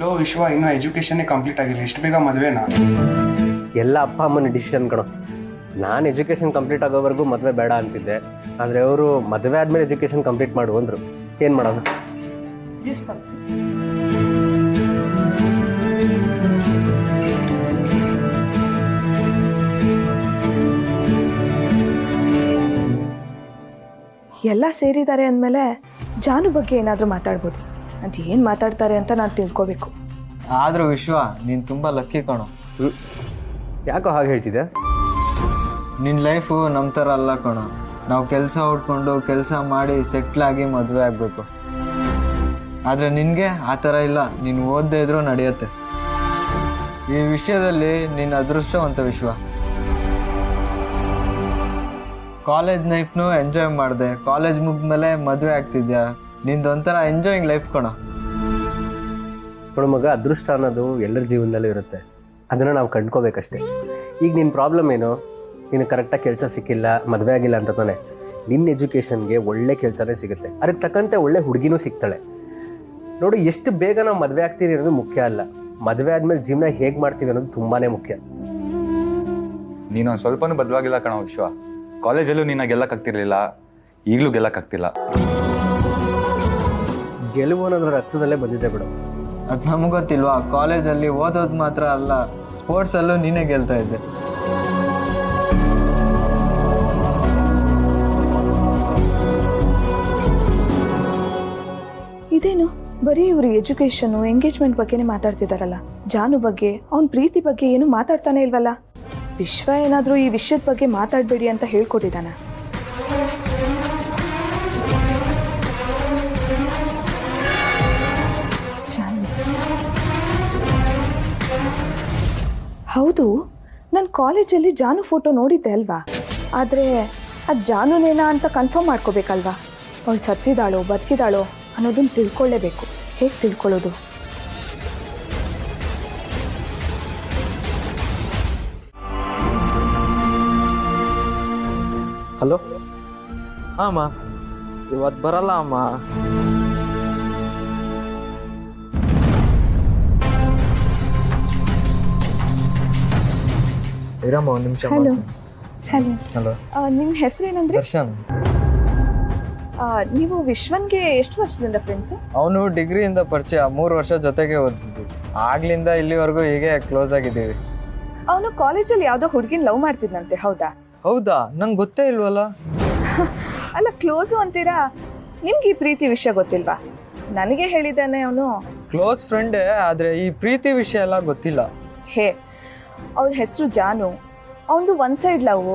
Low ವಿಶ್ವ, ಇನ್ನೂ ಎಜುಕೇಷನ್ನೇ complete ಆಗಿಲ್ಲ, ಇಷ್ಟು ಬೇಗ ಮದುವೆನಾ? ಎಲ್ಲ ಅಪ್ಪ ಅಮ್ಮನ ಡಿಸಿಷನ್ ಕಣೋ. ನಾನು ಎಜುಕೇಷನ್ ಕಂಪ್ಲೀಟ್ ಆಗೋವರೆಗೂ ಮದುವೆ ಬೇಡ ಅಂತಿದ್ದೆ, ಆದರೆ ಅವರು ಮದುವೆ ಆದಮೇಲೆ ಎಜುಕೇಷನ್ ಕಂಪ್ಲೀಟ್ ಮಾಡು ಅಂದರು. ಏನು ಮಾಡೋದು? ಎಲ್ಲ ಸೇರಿದ್ದಾರೆ ಅಂದಮೇಲೆ ಜಾನು ಬಗ್ಗೆ ಏನಾದರೂ ಮಾತಾಡ್ಬೋದು. ಅದು ಏನು ಮಾತಾಡ್ತಾರೆ ಅಂತ ನಾನು ತಿಳ್ಕೊಬೇಕು. ಆದರೂ ವಿಶ್ವ, ನೀನು ತುಂಬ ಲಕ್ಕಿ ಕಣೋ. ಯಾಕೋ ಹಾಗೆ ಹೇಳ್ತಿದ್ದೆ? ನಿನ್ನ ಲೈಫು ನಮ್ಮ ಥರ ಅಲ್ಲ ಕಣೋ. ನಾವು ಕೆಲಸ ಹುಡ್ಕೊಂಡು ಕೆಲಸ ಮಾಡಿ ಸೆಟ್ಲಾಗಿ ಮದುವೆ ಆಗಬೇಕು. ಆದರೆ ನಿನಗೆ ಆ ಥರ ಇಲ್ಲ. ನೀನು ಓದದೇ ಇದ್ರೂ ನಡೆಯುತ್ತೆ. ಈ ವಿಷಯದಲ್ಲಿ ನಿನ್ನ ಅದೃಷ್ಟವಂತ ವಿಶ್ವ. ಕಾಲೇಜ್ ಲೈಫ್ನು ಎಂಜಾಯ್ ಮಾಡಿದೆ. ಕಾಲೇಜ್ ಮುಗಿದ್ಮೇಲೆ ಮದುವೆ ಆಗ್ತಿದ್ಯಾ. ನಿಂದೊಂಥರ ಎಂಜಾಯಿಂಗ್ ಲೈಫ್ ಕಣೋ. ನೋಡು ಮಗ, ಅದೃಷ್ಟ ಅನ್ನೋದು ಎಲ್ಲರ ಜೀವನದಲ್ಲೂ ಇರುತ್ತೆ. ಅದನ್ನು ನಾವು ಕಂಡ್ಕೋಬೇಕಷ್ಟೇ. ಈಗ ನಿನ್ನ ಪ್ರಾಬ್ಲಮ್ ಏನು? ನೀನು ಕರೆಕ್ಟಾಗಿ ಕೆಲಸ ಸಿಕ್ಕಿಲ್ಲ, ಮದುವೆ ಆಗಿಲ್ಲ ಅಂತ ತಾನೆ. ನಿನ್ನ ಎಜುಕೇಷನ್ಗೆ ಒಳ್ಳೆ ಕೆಲಸನೇ ಸಿಗುತ್ತೆ, ಅದಕ್ಕೆ ತಕ್ಕಂತೆ ಒಳ್ಳೆ ಹುಡುಗಿನೂ ಸಿಗ್ತಾಳೆ. ನೋಡು, ಎಷ್ಟು ಬೇಗ ನಾವು ಮದುವೆ ಆಗ್ತೀವಿ ಅನ್ನೋದು ಮುಖ್ಯ ಅಲ್ಲ, ಮದುವೆ ಆದಮೇಲೆ ಜೀವನ ಹೇಗೆ ಮಾಡ್ತೀವಿ ಅನ್ನೋದು ತುಂಬಾ ಮುಖ್ಯ. ನೀನು ಸ್ವಲ್ಪನೂ ಬದಲಾಗಿಲ್ಲ ಕಣೋ ವಿಶ್ವ. ಕಾಲೇಜಲ್ಲೂ ನೀನು ಗೆಲ್ಲಕ್ಕಾಗ್ತಿರ್ಲಿಲ್ಲ, ಈಗಲೂ ಗೆಲ್ಲಕ್ಕಾಗ್ತಿಲ್ಲ. ಗೆಲುವು ಅನ್ನೋದ್ರ ರಕ್ತದಲ್ಲೇ ಬಂದಿದೆ ಬಿಡು. ಅದು ನಮಗೆ ಗೊತ್ತಿಲ್ವಾ? ಕಾಲೇಜಲ್ಲಿ ಓದೋದು ಮಾತ್ರ ಅಲ್ಲ, ಸ್ಪೋರ್ಟ್ಸಲ್ಲೂ ನೀನೇ ಗೆಲ್ತಾ ಇದ್ದೆ. ಇದೇನು ಬರೀ ಇವರು ಎಜುಕೇಷನು ಎಂಗೇಜ್ಮೆಂಟ್ ಬಗ್ಗೆನೇ ಮಾತಾಡ್ತಿದಾರಲ್ಲ. ಜಾನು ಬಗ್ಗೆ, ಅವನ ಪ್ರೀತಿ ಬಗ್ಗೆ ಏನು ಮಾತಾಡ್ತಾನೆ ಇಲ್ವಲ್ಲ. ವಿಶ್ವ ಏನಾದರೂ ಈ ವಿಷಯದ ಬಗ್ಗೆ ಮಾತಾಡಬೇಡಿ ಅಂತ ಹೇಳ್ಕೊಟ್ಟಿದ್ದಾನ? ಹೌದು, ನಾನು ಕಾಲೇಜಲ್ಲಿ ಜಾನು ಫೋಟೋ ನೋಡಿದ್ದೆ ಅಲ್ವಾ. ಆದರೆ ಅದು ಜಾನುನೇನಾ ಅಂತ ಕನ್ಫರ್ಮ್ ಮಾಡ್ಕೋಬೇಕಲ್ವಾ. ಅವಳು ಸತ್ತಿದ್ದಾಳೋ ಬದುಕಿದಾಳೋ ಅನ್ನೋದನ್ನು ತಿಳ್ಕೊಳ್ಳೇಬೇಕು. ಹೇಗೆ ತಿಳ್ಕೊಳ್ಳೋದು? ಹಲೋ ಅಮ್ಮ, ಇವತ್ತು ಬರಲ್ಲ ಅಮ್ಮ. ಇರಮ್ಮ ಒಂದು ನಿಮಿಷ. ಹಲೋ ಹಲೋ ಹಲೋ, ನಿಮ್ಮ ಹೆಸರೇನಂದ್ರೆ? ದರ್ಶನ್. ನೀವು ವಿಶ್ವನ್ಗೆ ಎಷ್ಟು ವರ್ಷದಿಂದ ಫ್ರೆಂಡ್ಸು? ಅವನು ಡಿಗ್ರಿಯಿಂದ ಪರಿಚಯ, 3 ವರ್ಷ ಜೊತೆಗೆ ಓದಿದ್ವಿ. ಆಗ್ಲಿಂದ ಇಲ್ಲಿವರೆಗೂ ಹೀಗೆ ಕ್ಲೋಸ್ ಆಗಿದ್ದೀವಿ. ಅವನು ಕಾಲೇಜಲ್ಲಿ ಯಾವುದೋ ಹುಡುಗಿನ ಲವ್ ಮಾಡ್ತಿದ್ನಂತೆ, ಹೌದಾ? ಹೌದಾ? ನಂಗೆ ಗೊತ್ತೇ ಇಲ್ವಲ್ಲ. ಅಲ್ಲ, ಕ್ಲೋಸು ಅಂತೀರಾ, ನಿಮ್ಗೆ ಈ ಪ್ರೀತಿ ವಿಷಯ ಗೊತ್ತಿಲ್ವಾ? ನನಗೆ ಹೇಳಿದ್ದಾನೆ ಅವನು. ಕ್ಲೋಸ್ ಫ್ರೆಂಡೇ, ಆದರೆ ಈ ಪ್ರೀತಿ ವಿಷಯ ಎಲ್ಲ ಗೊತ್ತಿಲ್ಲ. ಹೇ, ಅವಳ ಹೆಸರು ಜಾನು. ಅವನದು ಒನ್ ಸೈಡ್ ಲವ್.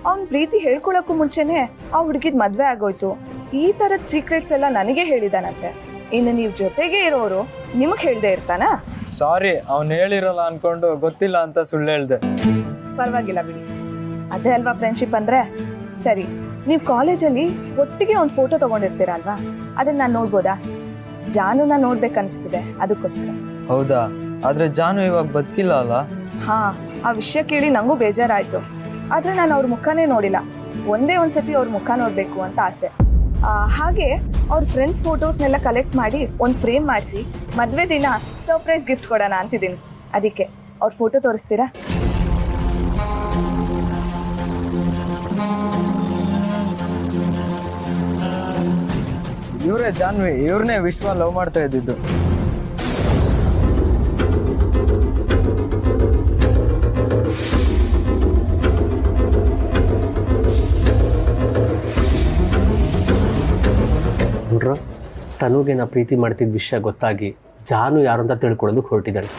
ಅವ್ನ ಪ್ರೀತಿ ಹೇಳ್ಕೊಳಕ್ಕೂ ಮುಂಚೆನೆ ಆ ಹುಡುಗಿದ್ ಮದ್ವೆ ಆಗೋಯ್ತು. ಈ ತರದ ಸೀಕ್ರೆಟ್ಸ್ ಎಲ್ಲ ನನಗೆ ಹೇಳಿದಾನಂತೆ. ಇನ್ನು ನೀವು ಜೊತೆಗೆ ಇರೋರು ನಿಮಗ್ ಹೇಳ್ದೆ ಇರ್ತಾನ? ಸಾರಿ, ಅವ್ನು ಹೇಳಿರಲ್ಲ ಅನ್ಕೊಂಡು ಗೊತ್ತಿಲ್ಲ ಅಂತ ಸುಳ್ಳು ಹೇಳ್ದೆ. ಪರವಾಗಿಲ್ಲ ಬಿಡಿ, ಅದೇ ಅಲ್ವಾ ಫ್ರೆಂಡ್ಶಿಪ್ ಅಂದ್ರೆ. ಸರಿ, ನೀವು ಕಾಲೇಜಲ್ಲಿ ಒಟ್ಟಿಗೆ ಒಂದು ಫೋಟೋ ತಗೊಂಡಿರ್ತೀರ ಅಲ್ವಾ, ಅದನ್ನ ನಾನು ನೋಡ್ಬೋದಾ? ಜಾನುನ ನೋಡ್ಬೇಕನ್ಸ್ತಿದೆ, ಅದಕ್ಕೋಸ್ಕರ. ಹೌದಾ? ಆದ್ರೆ ಜಾನು ಇವಾಗ ಬದುಕಿಲ್ಲ ಅಲ್ಲ? ಹಾ, ಆ ವಿಷಯ ಕೇಳಿ ನಂಗೂ ಬೇಜಾರಾಯ್ತು. ಆದ್ರೆ ನಾನು ಅವ್ರ ಮುಖನೇ ನೋಡಿಲ್ಲ. ಒಂದೇ ಒಂದ್ಸತಿ ಅವ್ರ ಮುಖ ನೋಡ್ಬೇಕು ಅಂತ ಆಸೆ. ಹಾಗೆ ಅವ್ರ ಫ್ರೆಂಡ್ಸ್ ಫೋಟೋಸ್ನೆಲ್ಲ ಕಲೆಕ್ಟ್ ಮಾಡಿ ಒಂದು ಫ್ರೇಮ್ ಮಾಡಿಸಿ ಮದ್ವೆ ದಿನ ಸರ್ಪ್ರೈಸ್ ಗಿಫ್ಟ್ ಕೊಡೋಣ ಅಂತಿದ್ದೀನಿ. ಅದಕ್ಕೆ ಅವ್ರ ಫೋಟೋ ತೋರಿಸ್ತೀರಾ? ಇವರೇ ಜಾನ್ವಿ, ಇವ್ರನ್ನೇ ವಿಶ್ವ ಲವ್ ಮಾಡ್ತಾ ಇದ್ದಿದ್ದು. ನೋಡ್ರ, ತನುಗೆ ನಾ ಪ್ರೀತಿ ಮಾಡ್ತಿದ್ದ ವಿಷಯ ಗೊತ್ತಾಗಿ ಜಾನು ಯಾರು ಅಂತ ತಿಳ್ಕೊಳ್ಳೋದಕ್ಕೆ ಹೊರಟಿದ್ದಾಳೆ.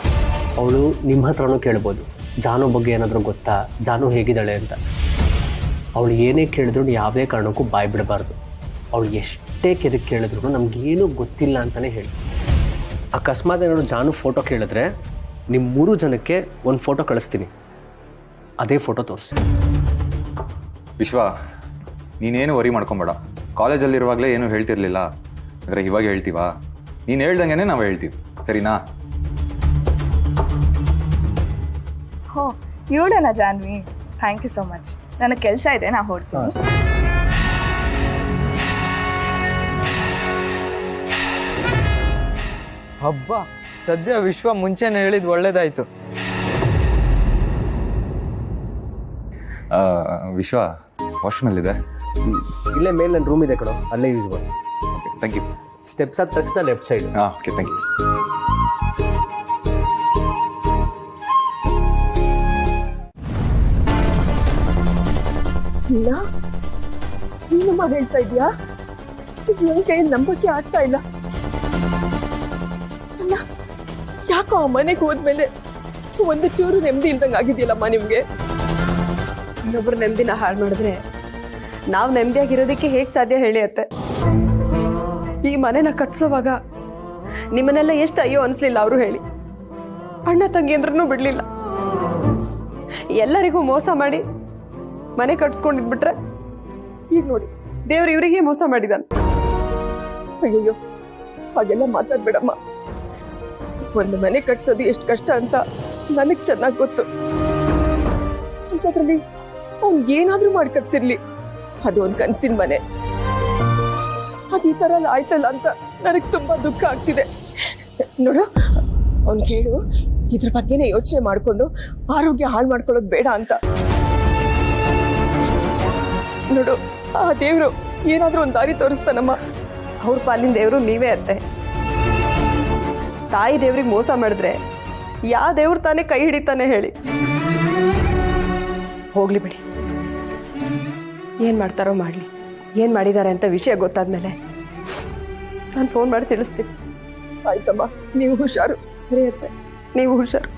ಅವಳು ನಿಮ್ಮ ಹತ್ರನೂ ಕೇಳ್ಬೋದು, ಜಾನು ಬಗ್ಗೆ ಏನಾದರೂ ಗೊತ್ತಾ, ಜಾನು ಹೇಗಿದ್ದಾಳೆ ಅಂತ. ಅವಳು ಏನೇ ಕೇಳಿದ್ರು ಯಾವುದೇ ಕಾರಣಕ್ಕೂ ಬಾಯಿ ಬಿಡಬಾರ್ದು. ಅವಳು ಎಷ್ಟೇ ಕೆದಕ್ಕೆ ಕೇಳಿದ್ರು ನಮಗೇನೂ ಗೊತ್ತಿಲ್ಲ ಅಂತಲೇ ಹೇಳಿ. ಅಕಸ್ಮಾತ್ ಏನಾದ್ರು ಜಾನು ಫೋಟೋ ಕೇಳಿದ್ರೆ ನಿಮ್ಮ 3 ಜನಕ್ಕೆ ಒಂದು ಫೋಟೋ ಕಳಿಸ್ತೀನಿ, ಅದೇ ಫೋಟೋ ತೋರಿಸಿ. ವಿಶ್ವ, ನೀನೇನು ವರಿ ಮಾಡ್ಕೊಂಬೇಡ. ಕಾಲೇಜಲ್ಲಿರುವಾಗಲೇ ಏನು ಹೇಳ್ತಿರ್ಲಿಲ್ಲ, ಅಂದರೆ ಇವಾಗ ಹೇಳ್ತೀವಾ? ನೀನು ಹೇಳ್ದಂಗೆ ನಾವು ಹೇಳ್ತೀವಿ, ಸರಿನಾ? ಹೋ, ಇವಳೇನ Janvi? Thank you so much. ನನಗೆ ಕೆಲಸ ಇದೆ, ನಾ ಹೊರಡ್ತೀನಿ. ಹಬ್ಬ, ಸದ್ಯ ವಿಶ್ವ ಮುಂಚೆನೇ ಹೇಳಿದ್ ಒಳ್ಳೇದಾಯ್ತು. ವಿಶ್ವ ವಾಶ್ರೂಮಲ್ಲಿದೆ. ಇಲ್ಲೇ ಮೇಲೆ ನನ್ನ ರೂಮ್ ಇದೆ ಕಣೋ, ಅಲ್ಲೇ ಯೂಸ್ ಮಾಡಿ. Okay, thank you. ಸ್ಟೆಪ್ಸ್ ಆದ ತಕ್ಷಣ ಲೆಫ್ಟ್ ಸೈಡ್. ಹಾಂ, ಓಕೆ, ಥ್ಯಾಂಕ್ ಯು. ಇಲ್ಲ ನೀನಮ್ಮ ಹೇಳ್ತಾ ಇದೀಯಾ? ನನ್ನ ಕೈಯಲ್ಲಿ ನಂಬಕ್ಕೆ ಆಗ್ತಾ ಇಲ್ಲ. ಅಲ್ಲ, ಯಾಕೋ ಆ ಮನೆಗೆ ಹೋದ್ಮೇಲೆ ಒಂದು ಚೂರು ನೆಮ್ಮದಿ ಇಲ್ದಂಗೆ ಆಗಿದೆಯಲ್ಲಮ್ಮ ನಿಮ್ಗೆ? ಇನ್ನೊಬ್ರು ನೆಮ್ಮದಿನ ಹಾಳು ಮಾಡಿದ್ರೆ ನಾವು ನೆಮ್ಮದಿಯಾಗಿರೋದಕ್ಕೆ ಹೇಗೆ ಸಾಧ್ಯ ಹೇಳಿ ಅತ್ತೆ? ಈ ಮನೆನ ಕಟ್ಸೋವಾಗ ನಿಮ್ಮನ್ನೆಲ್ಲ ಎಷ್ಟು ಅಯ್ಯೋ ಅನ್ಸ್ಲಿಲ್ಲ ಅವರು ಹೇಳಿ. ಅಣ್ಣ ತಂಗಿ ಅಂದ್ರೂ ಬಿಡ್ಲಿಲ್ಲ. ಎಲ್ಲರಿಗೂ ಮೋಸ ಮಾಡಿ ಮನೆ ಕಟ್ಸ್ಕೊಂಡಿದ್ಬಿಟ್ರೆ ಈಗ ನೋಡಿ ದೇವ್ರು ಇವರಿಗೆ ಮೋಸ ಮಾಡಿದಾನೆ. ಅಯ್ಯೋ ಹಾಗೆಲ್ಲ ಮಾತಾಡ್ಬೇಡಮ್ಮ. ಒಂದು ಮನೆ ಕಟ್ಸೋದು ಎಷ್ಟು ಕಷ್ಟ ಅಂತ ನನಗ್ ಚೆನ್ನಾಗಿ ಗೊತ್ತು. ಅಂತದ್ರಲ್ಲಿ ಅವ್ನಿಗೇನಾದ್ರೂ ಮಾಡಿ ಕಟ್ಸಿರ್ಲಿ, ಅದು ಒಂದು ಕನ್ಸಿನ ಮನೆ. ಅದು ಈ ತರ ಆಯ್ತಲ್ಲ ಅಂತ ನನಗ್ ತುಂಬಾ ದುಃಖ ಆಗ್ತಿದೆ. ನೋಡು, ಅವ್ನ್ ಹೇಳು ಇದ್ರ ಬಗ್ಗೆನೇ ಯೋಚನೆ ಮಾಡ್ಕೊಂಡು ಆರೋಗ್ಯ ಹಾಳು ಮಾಡ್ಕೊಳ್ಳೋದು ಬೇಡ ಅಂತ. ನೋಡು, ಆ ದೇವ್ರು ಏನಾದ್ರೂ ಒಂದು ದಾರಿ ತೋರಿಸ್ತಾನಮ್ಮ. ಅವ್ರ ಪಾಲಿನ ದೇವ್ರು ನೀವೇ ಅತ್ತೆ. ತಾಯಿ ದೇವ್ರಿಗೆ ಮೋಸ ಮಾಡಿದ್ರೆ ಯಾವ ದೇವ್ರು ತಾನೇ ಕೈ ಹಿಡಿತಾನೆ ಹೇಳಿ? ಹೋಗ್ಲಿ ಬಿಡಿ, ಏನ್ ಮಾಡ್ತಾರೋ ಮಾಡ್ಲಿ. ಏನ್ ಮಾಡಿದ್ದಾರೆ ಅಂತ ವಿಷಯ ಗೊತ್ತಾದ್ಮೇಲೆ ನಾನು ಫೋನ್ ಮಾಡಿ ತಿಳಿಸ್ತೀನಿ. ಆಯ್ತಮ್ಮ, ನೀವು ಹುಷಾರು. ಸರಿ ಅತ್ತೆ, ನೀವು ಹುಷಾರು.